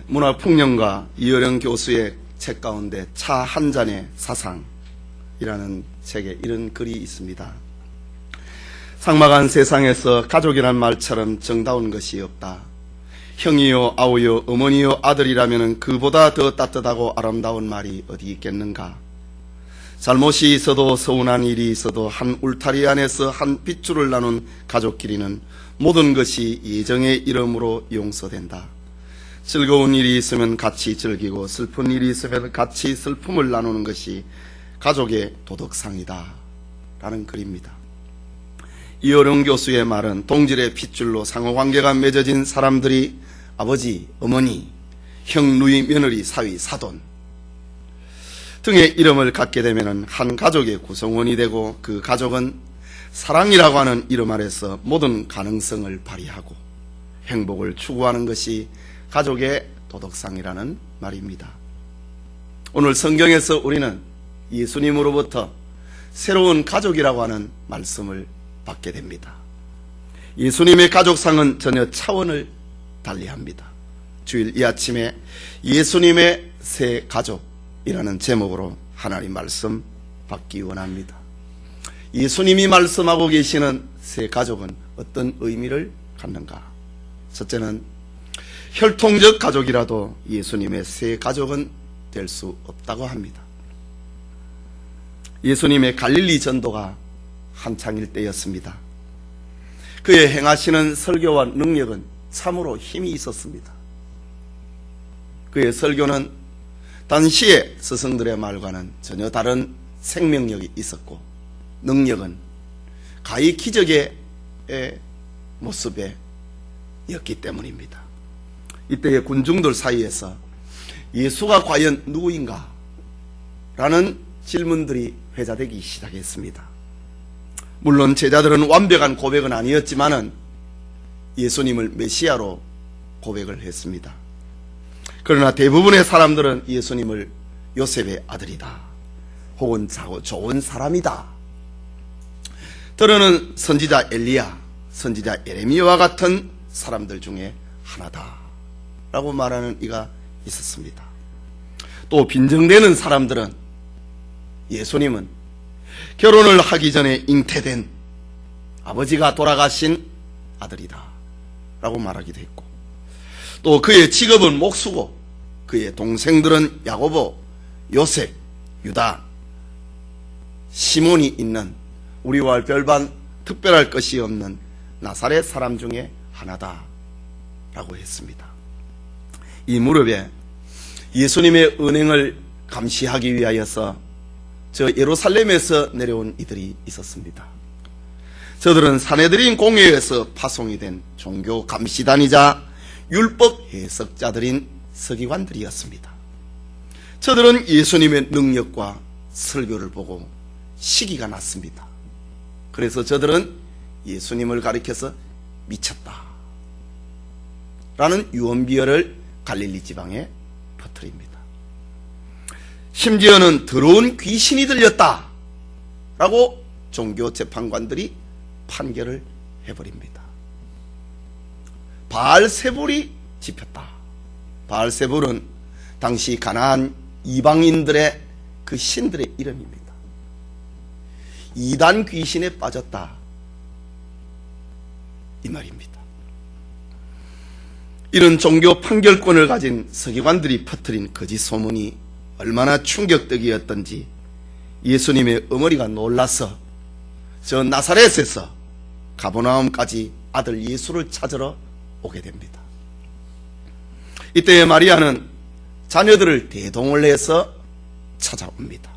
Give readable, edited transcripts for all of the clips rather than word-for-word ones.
문화풍령가 이어령 교수의 책 가운데 차 한 잔의 사상이라는 책에 이런 글이 있습니다. 삭막한 세상에서 가족이란 말처럼 정다운 것이 없다. 형이요 아우요 어머니요 아들이라면 그보다 더 따뜻하고 아름다운 말이 어디 있겠는가. 잘못이 있어도 서운한 일이 있어도 한 울타리 안에서 한 핏줄을 나눈 가족끼리는 모든 것이 예정의 이름으로 용서된다. 즐거운 일이 있으면 같이 즐기고 슬픈 일이 있으면 같이 슬픔을 나누는 것이 가족의 도덕상이다 라는 글입니다. 이어령 교수의 말은 동질의 핏줄로 상호관계가 맺어진 사람들이 아버지, 어머니, 형, 누이, 며느리, 사위, 사돈 등의 이름을 갖게 되면 한 가족의 구성원이 되고 그 가족은 사랑이라고 하는 이름 아래서 모든 가능성을 발휘하고 행복을 추구하는 것이 가족의 도덕상이라는 말입니다. 오늘 성경에서 우리는 예수님으로부터 새로운 가족이라고 하는 말씀을 받게 됩니다. 예수님의 가족상은 전혀 차원을 달리합니다. 주일 이 아침에 예수님의 새 가족이라는 제목으로 하나님 말씀 받기 원합니다. 예수님이 말씀하고 계시는 새 가족은 어떤 의미를 갖는가? 첫째는 혈통적 가족이라도 예수님의 새 가족은 될 수 없다고 합니다. 예수님의 갈릴리 전도가 한창일 때였습니다. 그의 행하시는 설교와 능력은 참으로 힘이 있었습니다. 그의 설교는 당시의 스승들의 말과는 전혀 다른 생명력이 있었고 능력은 가히 기적의 모습이었기 때문입니다. 이때의 군중들 사이에서 예수가 과연 누구인가? 라는 질문들이 회자되기 시작했습니다. 물론 제자들은 완벽한 고백은 아니었지만은 예수님을 메시아로 고백을 했습니다. 그러나 대부분의 사람들은 예수님을 요셉의 아들이다 혹은 좋은 사람이다, 때로는 선지자 엘리야, 선지자 예레미야와 같은 사람들 중에 하나다 라고 말하는 이가 있었습니다. 또 빈정대는 사람들은 예수님은 결혼을 하기 전에 잉태된 아버지가 돌아가신 아들이다 라고 말하기도 했고, 또 그의 직업은 목수고 그의 동생들은 야고보, 요셉, 유다, 시몬이 있는 우리와 별반 특별할 것이 없는 나사렛 사람 중에 하나다 라고 했습니다. 이 무렵에 예수님의 은행을 감시하기 위하여서 저 예루살렘에서 내려온 이들이 있었습니다. 저들은 사내들인 공회에서 파송이 된 종교 감시단이자 율법 해석자들인 서기관들이었습니다. 저들은 예수님의 능력과 설교를 보고 시기가 났습니다. 그래서 저들은 예수님을 가리켜서 미쳤다 라는 유언비어를 갈릴리 지방에 퍼뜨립니다. 심지어는 더러운 귀신이 들렸다 라고 종교재판관들이 판결을 해버립니다. 바알세불이 집혔다. 바알세불은 당시 가나안 이방인들의 그 신들의 이름입니다. 이단 귀신에 빠졌다 이 말입니다. 이런 종교 판결권을 가진 서기관들이 퍼뜨린 거짓 소문이 얼마나 충격적이었던지 예수님의 어머니가 놀라서 저 나사렛에서 가버나움까지 아들 예수를 찾으러 오게 됩니다. 이때 마리아는 자녀들을 대동을 해서 찾아옵니다.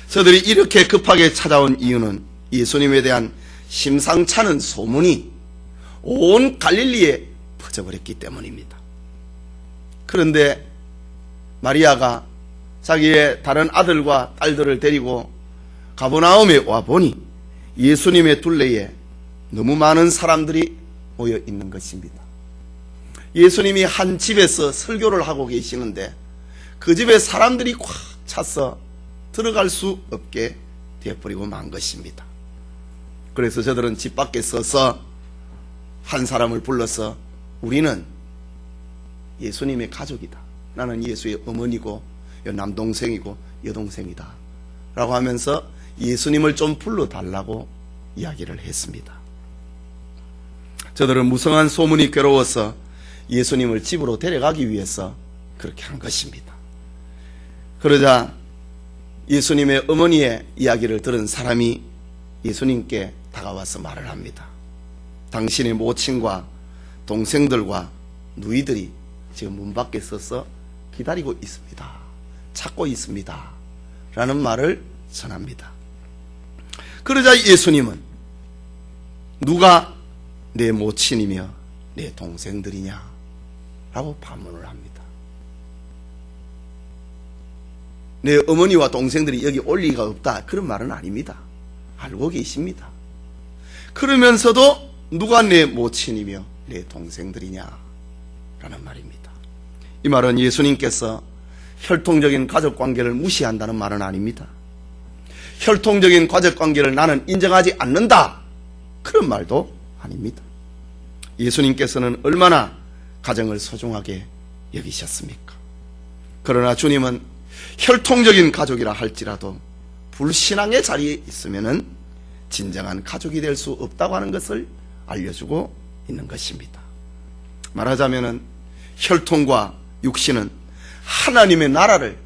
저들이 이렇게 급하게 찾아온 이유는 예수님에 대한 심상찮은 소문이 온 갈릴리에 퍼져버렸기 때문입니다. 그런데 마리아가 자기의 다른 아들과 딸들을 데리고 가버나움에 와보니 예수님의 둘레에 너무 많은 사람들이 모여 있는 것입니다. 예수님이 한 집에서 설교를 하고 계시는데 그 집에 사람들이 꽉 차서 들어갈 수 없게 되어버리고 만 것입니다. 그래서 저들은 집 밖에 서서 한 사람을 불러서 우리는 예수님의 가족이다. 나는 예수의 어머니고 남동생이고 여동생이다 라고 하면서 예수님을 좀 불러달라고 이야기를 했습니다. 저들은 무성한 소문이 괴로워서 예수님을 집으로 데려가기 위해서 그렇게 한 것입니다. 그러자 예수님의 어머니의 이야기를 들은 사람이 예수님께 다가와서 말을 합니다. 당신의 모친과 동생들과 누이들이 지금 문 밖에 서서 기다리고 있습니다. 찾고 있습니다. 라는 말을 전합니다. 그러자 예수님은 누가 내 모친이며 내 동생들이냐? 라고 반문을 합니다. 내 어머니와 동생들이 여기 올 리가 없다. 그런 말은 아닙니다. 알고 계십니다. 그러면서도 누가 내 모친이며 내 동생들이냐? 라는 말입니다. 이 말은 예수님께서 혈통적인 가족관계를 무시한다는 말은 아닙니다. 혈통적인 가족관계를 나는 인정하지 않는다. 그런 말도 아닙니다. 예수님께서는 얼마나 가정을 소중하게 여기셨습니까? 그러나 주님은 혈통적인 가족이라 할지라도 불신앙의 자리에 있으면은 진정한 가족이 될 수 없다고 하는 것을 알려주고 있는 것입니다. 말하자면은 혈통과 육신은 하나님의 나라를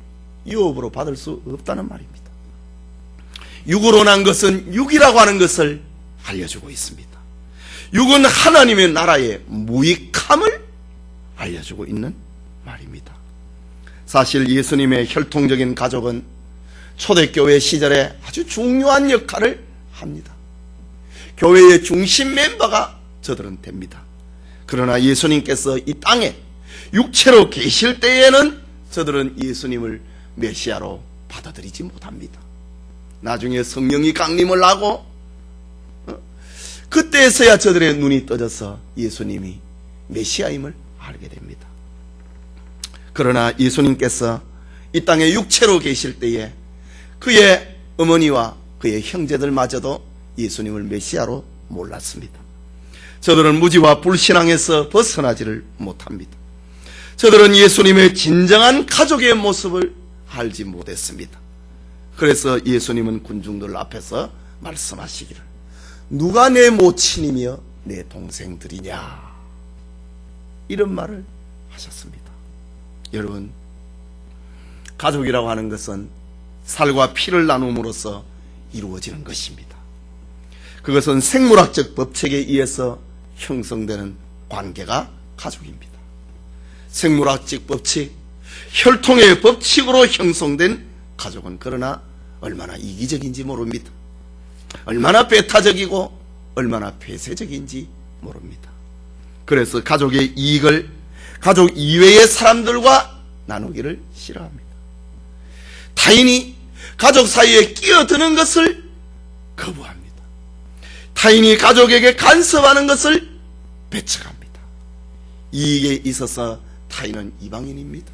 유업으로 받을 수 없다는 말입니다. 육으로 난 것은 육이라고 하는 것을 알려주고 있습니다. 육은 하나님의 나라의 무익함을 알려주고 있는 말입니다. 사실 예수님의 혈통적인 가족은 초대교회 시절에 아주 중요한 역할을 합니다. 교회의 중심 멤버가 저들은 됩니다. 그러나 예수님께서 이 땅에 육체로 계실 때에는 저들은 예수님을 메시아로 받아들이지 못합니다. 나중에 성령이 강림을 하고 그때서야 저들의 눈이 떠져서 예수님이 메시아임을 알게 됩니다. 그러나 예수님께서 이 땅에 육체로 계실 때에 그의 어머니와 그의 형제들마저도 예수님을 메시아로 몰랐습니다. 저들은 무지와 불신앙에서 벗어나지를 못합니다. 저들은 예수님의 진정한 가족의 모습을 알지 못했습니다. 그래서 예수님은 군중들 앞에서 말씀하시기를 누가 내 모친이며 내 동생들이냐 이런 말을 하셨습니다. 여러분, 가족이라고 하는 것은 살과 피를 나눔으로써 이루어지는 것입니다. 그것은 생물학적 법칙에 의해서 형성되는 관계가 가족입니다. 생물학적 법칙, 혈통의 법칙으로 형성된 가족은 그러나 얼마나 이기적인지 모릅니다. 얼마나 배타적이고 얼마나 폐쇄적인지 모릅니다. 그래서 가족의 이익을 가족 이외의 사람들과 나누기를 싫어합니다. 타인이 가족 사이에 끼어드는 것을 거부합니다. 타인이 가족에게 간섭하는 것을 배척합니다. 이익에 있어서 타인은 이방인입니다.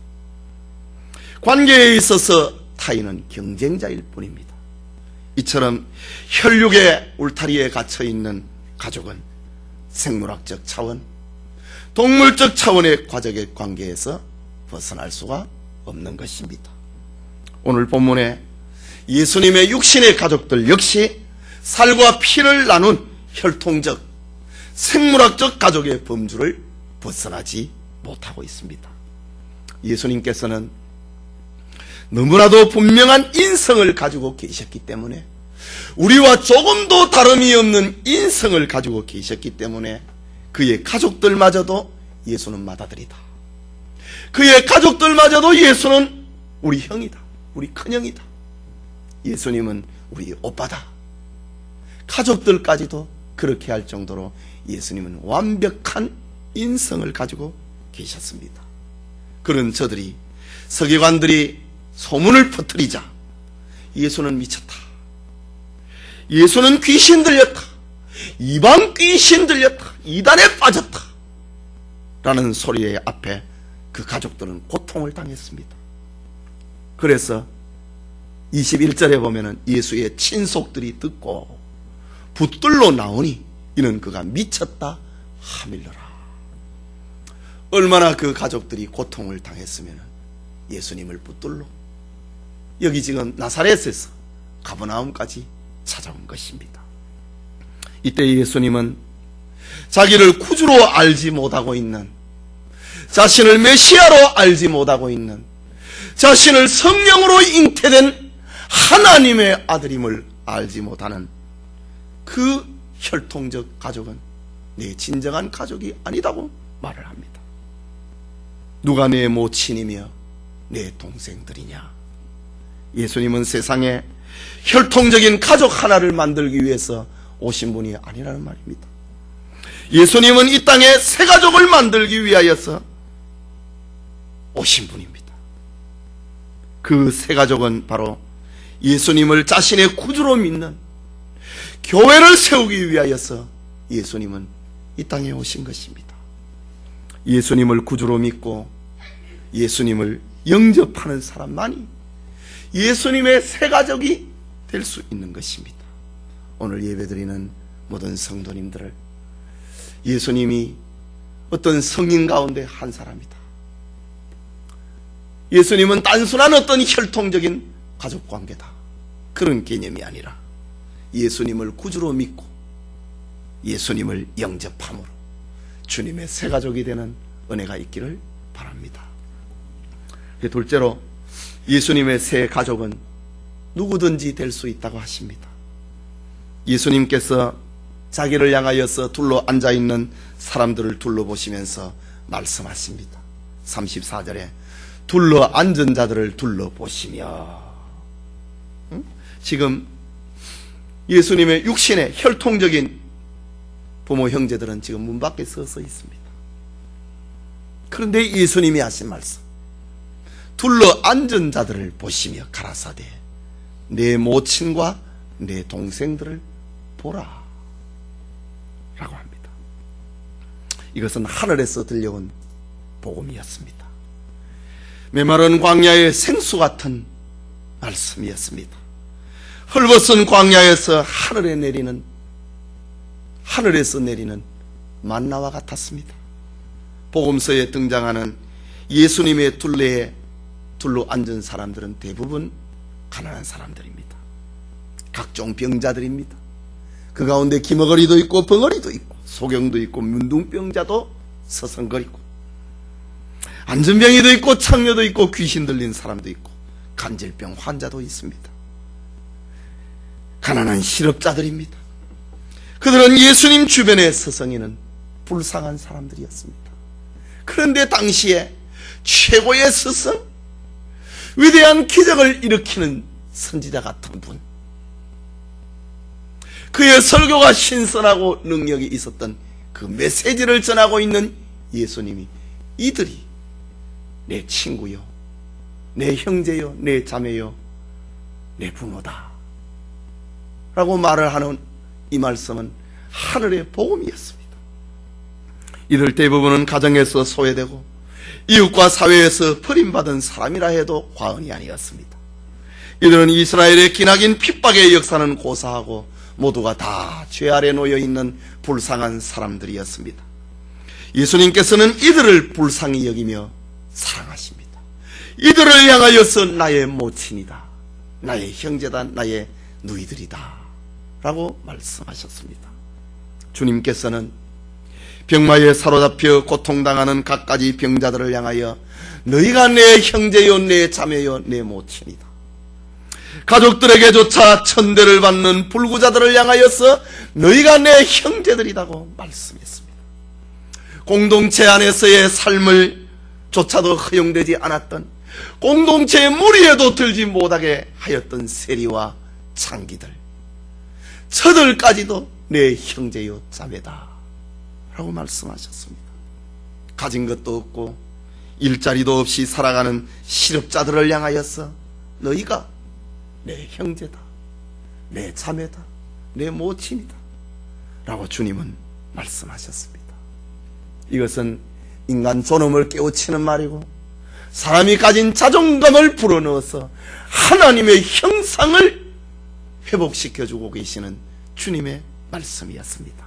관계에 있어서 타인은 경쟁자일 뿐입니다. 이처럼 혈육의 울타리에 갇혀있는 가족은 생물학적 차원, 동물적 차원의 가족의 관계에서 벗어날 수가 없는 것입니다. 오늘 본문에 예수님의 육신의 가족들 역시 살과 피를 나눈 혈통적, 생물학적 가족의 범주를 벗어나지 못하고 있습니다. 예수님께서는 너무나도 분명한 인성을 가지고 계셨기 때문에 우리와 조금도 다름이 없는 인성을 가지고 계셨기 때문에 그의 가족들마저도 예수는 맏아들이다. 그의 가족들마저도 예수는 우리 형이다. 우리 큰형이다. 예수님은 우리 오빠다. 가족들까지도 그렇게 할 정도로 예수님은 완벽한 인성을 가지고 계셨습니다. 그런 저들이 서기관들이 소문을 퍼뜨리자 예수는 미쳤다. 예수는 귀신 들렸다. 이방 귀신 들렸다. 이단에 빠졌다. 라는 소리의 앞에 그 가족들은 고통을 당했습니다. 그래서 21절에 보면은 예수의 친속들이 듣고 붙들러 나오니 이는 그가 미쳤다 하밀러라. 얼마나 그 가족들이 고통을 당했으면 예수님을 붙들러 여기 지금 나사렛에서 가버나움까지 찾아온 것입니다. 이때 예수님은 자기를 구주로 알지 못하고 있는, 자신을 메시아로 알지 못하고 있는, 자신을 성령으로 잉태된 하나님의 아들임을 알지 못하는 그 혈통적 가족은 내 진정한 가족이 아니다고 말을 합니다. 누가 내 모친이며 내 동생들이냐? 예수님은 세상에 혈통적인 가족 하나를 만들기 위해서 오신 분이 아니라는 말입니다. 예수님은 이 땅에 새 가족을 만들기 위하여서 오신 분입니다. 그 새 가족은 바로 예수님을 자신의 구주로 믿는 교회를 세우기 위하여서 예수님은 이 땅에 오신 것입니다. 예수님을 구주로 믿고 예수님을 영접하는 사람만이 예수님의 새 가족이 될 수 있는 것입니다. 오늘 예배드리는 모든 성도님들을 예수님이 어떤 성인 가운데 한 사람이다. 예수님은 단순한 어떤 혈통적인 가족관계다, 그런 개념이 아니라 예수님을 구주로 믿고 예수님을 영접함으로 주님의 새 가족이 되는 은혜가 있기를 바랍니다. 둘째로, 예수님의 새 가족은 누구든지 될 수 있다고 하십니다. 예수님께서 자기를 향하여서 둘러 앉아있는 사람들을 둘러보시면서 말씀하십니다. 34절에 둘러 앉은 자들을 둘러보시며, 지금 예수님의 육신의 혈통적인 부모 형제들은 지금 문 밖에 서서 있습니다. 그런데 예수님이 하신 말씀, 둘러 앉은 자들을 보시며 가라사대 내 모친과 내 동생들을 보라 라고 합니다. 이것은 하늘에서 들려온 복음이었습니다. 메마른 광야의 생수 같은 말씀이었습니다. 헐벗은 광야에서 하늘에서 내리는 만나와 같았습니다. 복음서에 등장하는 예수님의 둘레에 둘러 앉은 사람들은 대부분 가난한 사람들입니다. 각종 병자들입니다. 그 가운데 기머거리도 있고 벙어리도 있고 소경도 있고 문둥병자도 서성거리고 안전병이도 있고 창녀도 있고 귀신 들린 사람도 있고 간질병 환자도 있습니다. 가난한 실업자들입니다. 그들은 예수님 주변에 서성이는 불쌍한 사람들이었습니다. 그런데 당시에 최고의 스승, 위대한 기적을 일으키는 선지자 같은 분, 그의 설교가 신선하고 능력이 있었던 그 메시지를 전하고 있는 예수님이 이들이 내 친구요, 내 형제요, 내 자매요, 내 부모다 라고 말을 하는 이 말씀은 하늘의 복음이었습니다. 이들 대부분은 가정에서 소외되고 이웃과 사회에서 버림받은 사람이라 해도 과언이 아니었습니다. 이들은 이스라엘의 기나긴 핍박의 역사는 고사하고 모두가 다 죄 아래 놓여있는 불쌍한 사람들이었습니다. 예수님께서는 이들을 불쌍히 여기며 사랑하십니다. 이들을 향하여서 나의 모친이다, 나의 형제다, 나의 누이들이다 라고 말씀하셨습니다. 주님께서는 병마에 사로잡혀 고통당하는 갖가지 병자들을 향하여 너희가 내 형제요, 내 자매요, 내 모친이다, 가족들에게조차 천대를 받는 불구자들을 향하여서 너희가 내 형제들이라고 말씀했습니다. 공동체 안에서의 삶을 조차도 허용되지 않았던, 공동체의 무리에도 들지 못하게 하였던 세리와 창기들, 저들까지도 내 형제요 자매다 라고 말씀하셨습니다. 가진 것도 없고 일자리도 없이 살아가는 실업자들을 향하여서 너희가 내 형제다, 내 자매다, 내 모친이다 라고 주님은 말씀하셨습니다. 이것은 인간 존엄을 깨우치는 말이고 사람이 가진 자존감을 불어넣어서 하나님의 형상을 회복시켜주고 계시는 주님의 말씀이었습니다.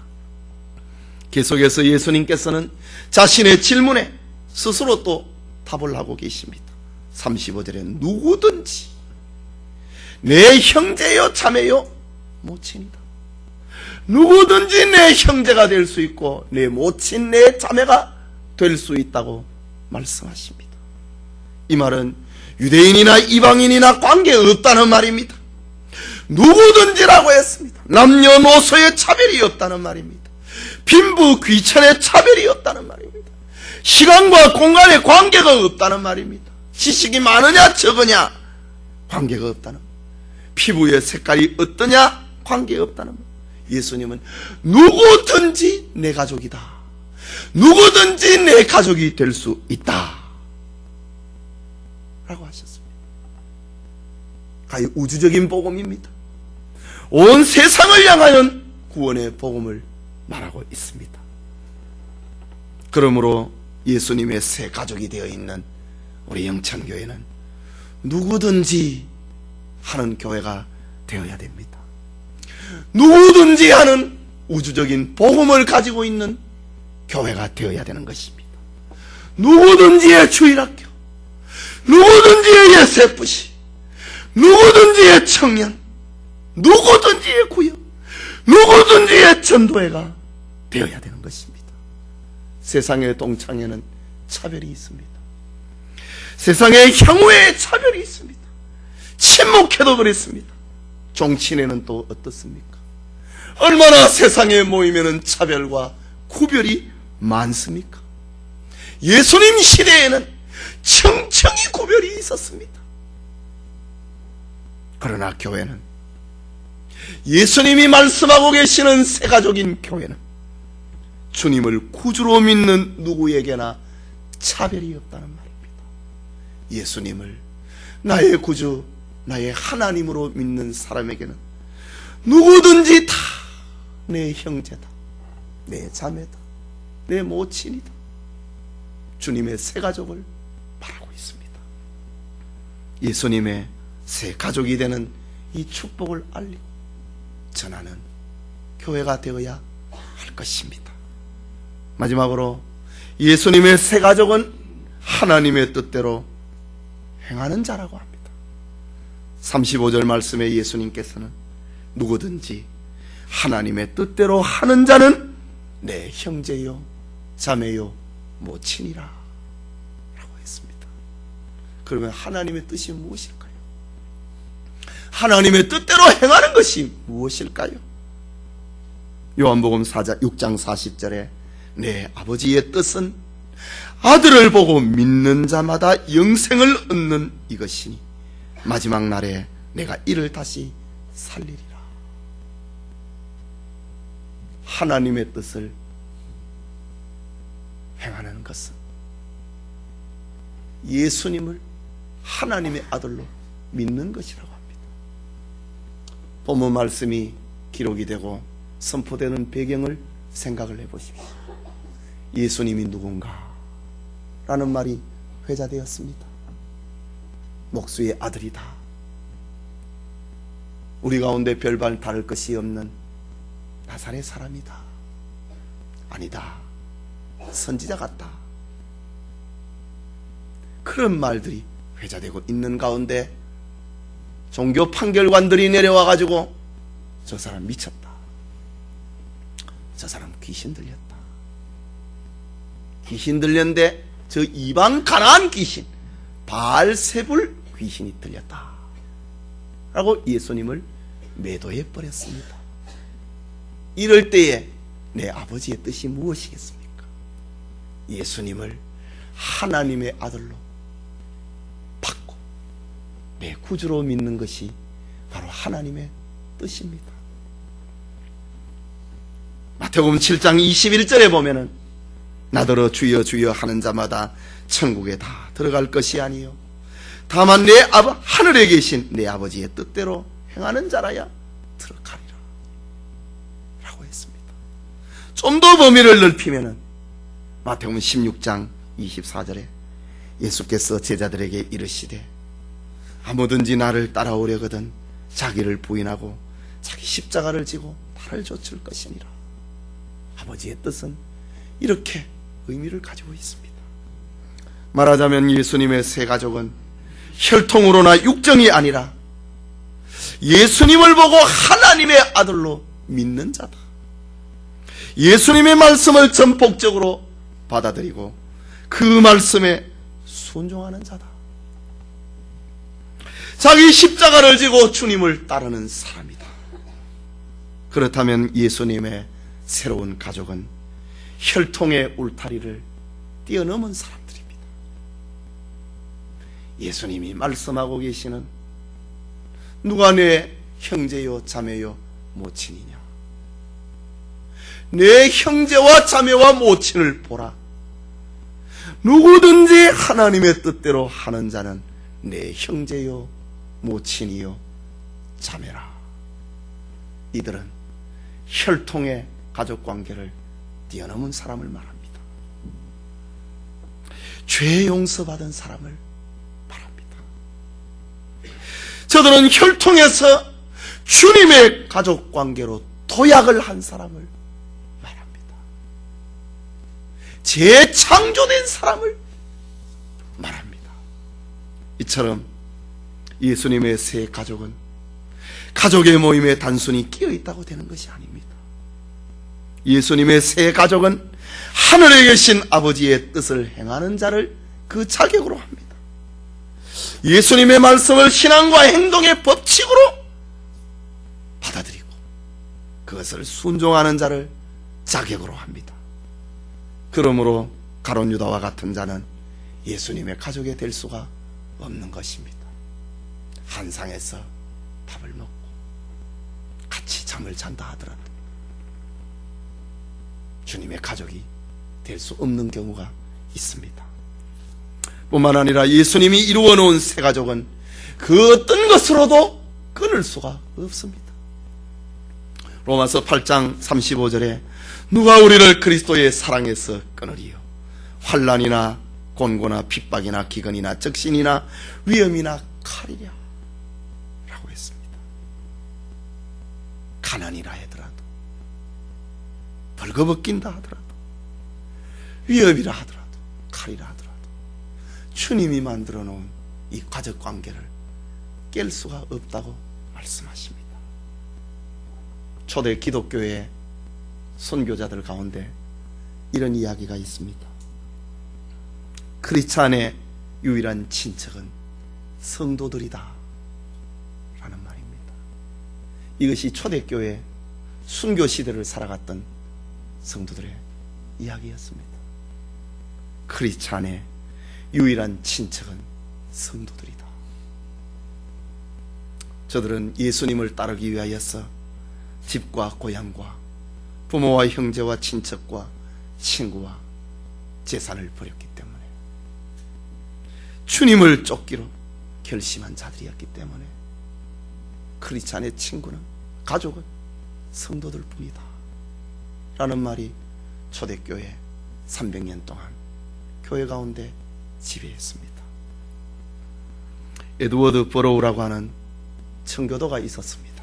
계속해서 예수님께서는 자신의 질문에 스스로 또 답을 하고 계십니다. 35절에 누구든지 내 형제요 자매요 모친이다. 누구든지 내 형제가 될 수 있고 내 모친 내 자매가 될 수 있다고 말씀하십니다. 이 말은 유대인이나 이방인이나 관계없다는 말입니다. 누구든지라고 했습니다. 남녀노소의 차별이 없다는 말입니다. 빈부 귀천의 차별이 없다는 말입니다. 시간과 공간의 관계가 없다는 말입니다. 지식이 많으냐 적으냐 관계가 없다는 말입니다. 피부의 색깔이 어떠냐 관계없다는 말입니다. 예수님은 누구든지 내 가족이다. 누구든지 내 가족이 될 수 있다 라고 하셨습니다. 가히 우주적인 복음입니다. 온 세상을 향하여 구원의 복음을 말하고 있습니다. 그러므로 예수님의 새 가족이 되어 있는 우리 영천교회는 누구든지 하는 교회가 되어야 됩니다. 누구든지 하는 우주적인 복음을 가지고 있는 교회가 되어야 되는 것입니다. 누구든지의 주일학교, 누구든지의 예세부시, 누구든지의 청년, 누구든지의 구역, 누구든지의 전도회가 되어야 되는 것입니다. 세상의 동창회는 차별이 있습니다. 세상의 향후에 차별이 있습니다. 친목회도 그랬습니다. 종친회는 또 어떻습니까? 얼마나 세상에 모이면은 차별과 구별이 많습니까? 예수님 시대에는 청청이 구별이 있었습니다. 그러나 교회는, 예수님이 말씀하고 계시는 새가족인 교회는 주님을 구주로 믿는 누구에게나 차별이 없다는 말입니다. 예수님을 나의 구주, 나의 하나님으로 믿는 사람에게는 누구든지 다 내 형제다, 내 자매다, 내 모친이다. 주님의 새 가족을 말하고 있습니다. 예수님의 새 가족이 되는 이 축복을 알리고 전하는 교회가 되어야 할 것입니다. 마지막으로 예수님의 새 가족은 하나님의 뜻대로 행하는 자라고 합니다. 35절 말씀에 예수님께서는 누구든지 하나님의 뜻대로 하는 자는 내 형제요 자매요 모친이라 라고 했습니다. 그러면 하나님의 뜻이 무엇일까요? 하나님의 뜻대로 행하는 것이 무엇일까요? 요한복음 6장 40절에 내 아버지의 뜻은 아들을 보고 믿는 자마다 영생을 얻는 이것이니 마지막 날에 내가 이를 다시 살리리라. 하나님의 뜻을 행하는 것은 예수님을 하나님의 아들로 믿는 것이라고 합니다. 본문 말씀이 기록이 되고 선포되는 배경을 생각을 해보십시오. 예수님이 누군가? 라는 말이 회자되었습니다. 목수의 아들이다. 우리 가운데 별반 다를 것이 없는 나사렛 사람이다. 아니다. 선지자 같다. 그런 말들이 회자되고 있는 가운데 종교 판결관들이 내려와 가지고 저 사람 미쳤다. 저 사람 귀신 들렸다. 귀신 들렸는데 저 이방 가나안 귀신 바알세불 귀신이 들렸다 라고 예수님을 매도해 버렸습니다. 이럴 때에 내 아버지의 뜻이 무엇이겠습니까? 예수님을 하나님의 아들로 받고 내 구주로 믿는 것이 바로 하나님의 뜻입니다. 마태복음 7장 21절에 보면은 나더러 주여 주여 하는 자마다 천국에 다 들어갈 것이 아니요 다만 내 하늘에 계신 내 아버지의 뜻대로 행하는 자라야 들어가리라 라고 했습니다. 좀 더 범위를 넓히면은 마태복음 16장 24절에 예수께서 제자들에게 이르시되 아무든지 나를 따라오려거든 자기를 부인하고 자기 십자가를 지고 나를 좇을 것이니라. 아버지의 뜻은 이렇게 의미를 가지고 있습니다. 말하자면 예수님의 새 가족은 혈통으로나 육정이 아니라 예수님을 보고 하나님의 아들로 믿는 자다. 예수님의 말씀을 전폭적으로 받아들이고 그 말씀에 순종하는 자다. 자기 십자가를 지고 주님을 따르는 사람이다. 그렇다면 예수님의 새로운 가족은 혈통의 울타리를 뛰어넘은 사람들입니다. 예수님이 말씀하고 계시는 누가 내 형제요 자매요 모친이냐, 내 형제와 자매와 모친을 보라. 누구든지 하나님의 뜻대로 하는 자는 내 형제요 모친이요 자매라. 이들은 혈통의 가족관계를 뛰어넘은 사람을 말합니다. 죄 용서받은 사람을 말합니다. 저들은 혈통에서 주님의 가족관계로 도약을 한 사람을 말합니다. 재창조된 사람을 말합니다. 이처럼 예수님의 새 가족은 가족의 모임에 단순히 끼어 있다고 되는 것이 아닙니다. 예수님의 새 가족은 하늘에 계신 아버지의 뜻을 행하는 자를 그 자격으로 합니다. 예수님의 말씀을 신앙과 행동의 법칙으로 받아들이고 그것을 순종하는 자를 자격으로 합니다. 그러므로 가룟 유다와 같은 자는 예수님의 가족이 될 수가 없는 것입니다. 한 상에서 밥을 먹고 같이 잠을 잔다 하더라도 주님의 가족이 될 수 없는 경우가 있습니다. 뿐만 아니라 예수님이 이루어 놓은 새 가족은 그 어떤 것으로도 끊을 수가 없습니다. 로마서 8장 35절에 누가 우리를 그리스도의 사랑에서 끊으리요? 환난이나 곤고나 핍박이나 기근이나 적신이나 위험이나 칼이랴 라고 했습니다. 가난이라 하더라도, 벌거벗긴다 하더라도, 위협이라 하더라도, 칼이라 하더라도 주님이 만들어 놓은 이 가족관계를 깰 수가 없다고 말씀하십니다. 초대 기독교의 선교자들 가운데 이런 이야기가 있습니다. 크리스찬의 유일한 친척은 성도들이다 라는 말입니다. 이것이 초대교회 순교시대를 살아갔던 성도들의 이야기였습니다. 크리스찬의 유일한 친척은 성도들이다. 저들은 예수님을 따르기 위하여서 집과 고향과 부모와 형제와 친척과 친구와 재산을 버렸기 때문에, 주님을 쫓기로 결심한 자들이었기 때문에 크리스찬의 친구는, 가족은 성도들 뿐이다 라는 말이 초대교회 300년 동안 교회 가운데 지배했습니다. 에드워드 버로우라고 하는 청교도가 있었습니다.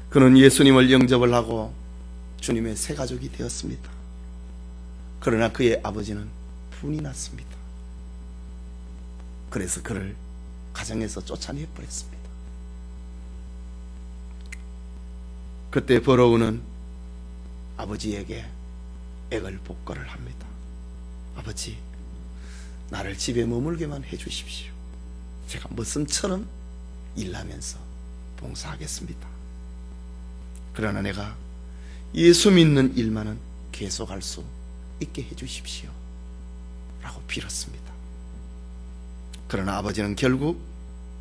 그는 예수님을 영접을 하고 주님의 새 가족이 되었습니다. 그러나 그의 아버지는 분이 났습니다. 그래서 그를 가정에서 쫓아내버렸습니다. 그때 버로우는 아버지에게 애걸복걸을 합니다. 아버지, 나를 집에 머물게만 해주십시오. 제가 머슴처럼 일하면서 봉사하겠습니다. 그러나 내가 예수 믿는 일만은 계속할 수 있게 해주십시오 라고 빌었습니다. 그러나 아버지는 결국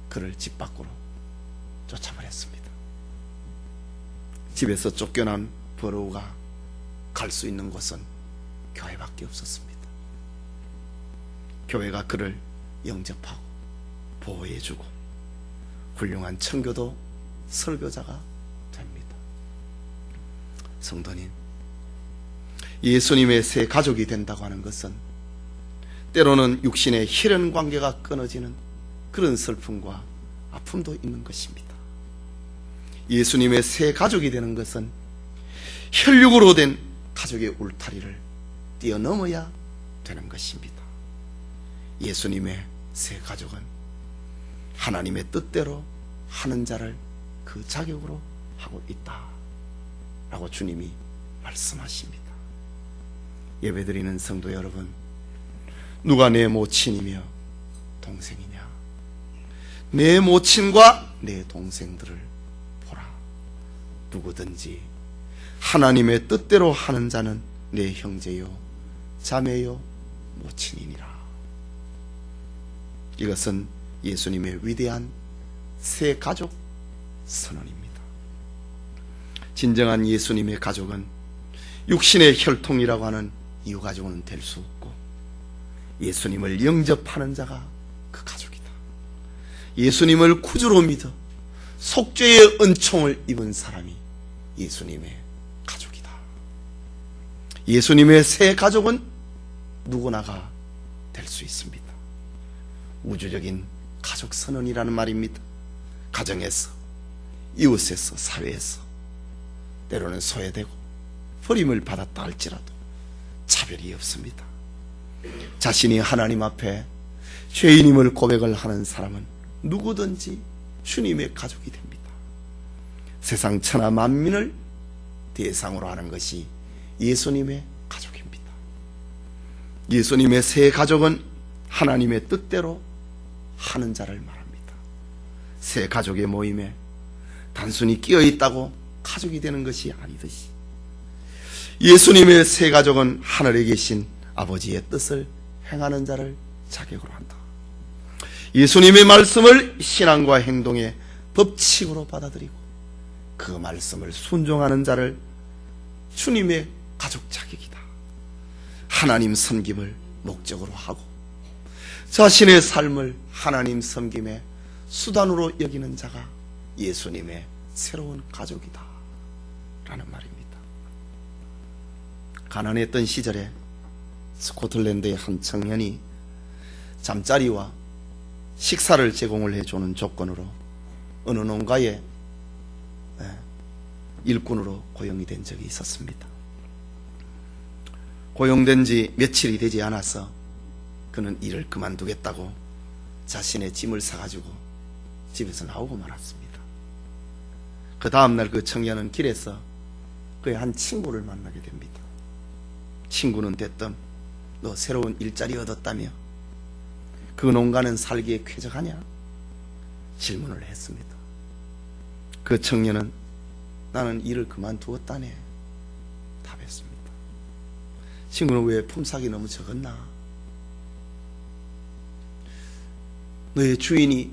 그를 집 밖으로 쫓아버렸습니다. 집에서 쫓겨난 버로우가 갈 수 있는 곳은 교회밖에 없었습니다. 교회가 그를 영접하고 보호해주고 훌륭한 청교도 설교자가 됩니다. 성도님, 예수님의 새 가족이 된다고 하는 것은 때로는 육신의 혈연 관계가 끊어지는 그런 슬픔과 아픔도 있는 것입니다. 예수님의 새 가족이 되는 것은 혈육으로 된 가족의 울타리를 뛰어넘어야 되는 것입니다. 예수님의 새 가족은 하나님의 뜻대로 하는 자를 그 자격으로 하고 있다 라고 주님이 말씀하십니다. 예배드리는 성도 여러분, 누가 내 모친이며 동생이냐? 내 모친과 내 동생들을 보라. 누구든지 하나님의 뜻대로 하는 자는 내 형제요 자매요 모친이니라. 이것은 예수님의 위대한 새 가족 선언입니다. 진정한 예수님의 가족은 육신의 혈통이라고 하는 이유 가지고는 될 수 없고, 예수님을 영접하는 자가 그 가족이다. 예수님을 구주로 믿어 속죄의 은총을 입은 사람이 예수님의 가족이다. 예수님의 새 가족은 누구나가 될 수 있습니다. 우주적인 가족 선언이라는 말입니다. 가정에서, 이웃에서, 사회에서 때로는 소외되고 버림을 받았다 할지라도 차별이 없습니다. 자신이 하나님 앞에 죄인임을 고백을 하는 사람은 누구든지 주님의 가족이 됩니다. 세상 천하 만민을 대상으로 하는 것이 예수님의 가족입니다. 예수님의 새 가족은 하나님의 뜻대로 하는 자를 말합니다. 새 가족의 모임에 단순히 끼어 있다고 가족이 되는 것이 아니듯이, 예수님의 새 가족은 하늘에 계신 아버지의 뜻을 행하는 자를 자격으로 한다. 예수님의 말씀을 신앙과 행동의 법칙으로 받아들이고 그 말씀을 순종하는 자를 주님의 가족 자격이다. 하나님 섬김을 목적으로 하고 자신의 삶을 하나님 섬김의 수단으로 여기는 자가 예수님의 새로운 가족이다 라는 말입니다. 가난했던 시절에 스코틀랜드의 한 청년이 잠자리와 식사를 제공을 해주는 조건으로 어느 농가에 일꾼으로 고용이 된 적이 있었습니다. 고용된 지 며칠이 되지 않아서 그는 일을 그만두겠다고 자신의 짐을 사가지고 집에서 나오고 말았습니다. 그 다음날 그 청년은 길에서 그의 한 친구를 만나게 됩니다. 친구는 대뜸 너 새로운 일자리 얻었다며 그 농가는 살기에 쾌적하냐? 질문을 했습니다. 그 청년은 나는 일을 그만두었다네 답했습니다. 친구는 왜 품삯이 너무 적었나? 너의 주인이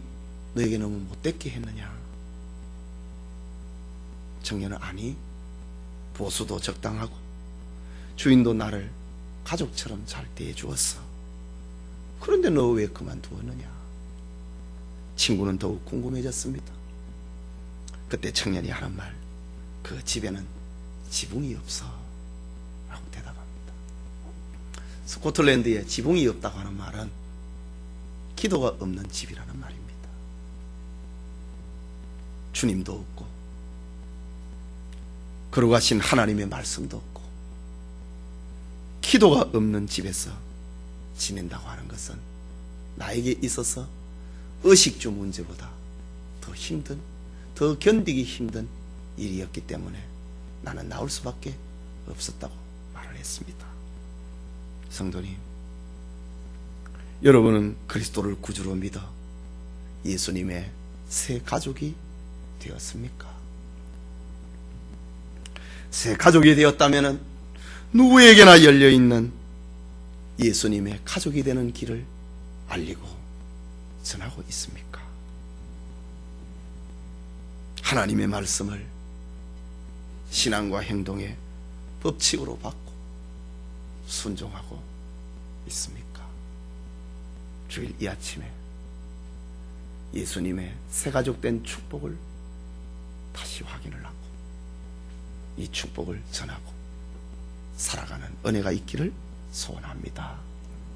너에게 너무 못됐게 했느냐? 청년은 아니, 보수도 적당하고 주인도 나를 가족처럼 잘 대해주었어. 그런데 너 왜 그만두었느냐? 친구는 더욱 궁금해졌습니다. 그때 청년이 하는 말, 그 집에는 지붕이 없어 라고 대답합니다. 스코틀랜드에 지붕이 없다고 하는 말은 기도가 없는 집이라는 말입니다. 주님도 없고 거룩하신 하나님의 말씀도 없고 기도가 없는 집에서 지낸다고 하는 것은 나에게 있어서 의식주 문제보다 더 힘든, 더 견디기 힘든 일이었기 때문에 나는 나올 수밖에 없었다고 말을 했습니다. 성도님, 여러분은 그리스도를 구주로 믿어 예수님의 새 가족이 되었습니까? 새 가족이 되었다면 누구에게나 열려있는 예수님의 가족이 되는 길을 알리고 전하고 있습니까? 하나님의 말씀을 신앙과 행동의 법칙으로 받고 순종하고 있습니까? 주일 이 아침에 예수님의 새 가족된 축복을 다시 확인을 하고 이 축복을 전하고 살아가는 은혜가 있기를 소원합니다.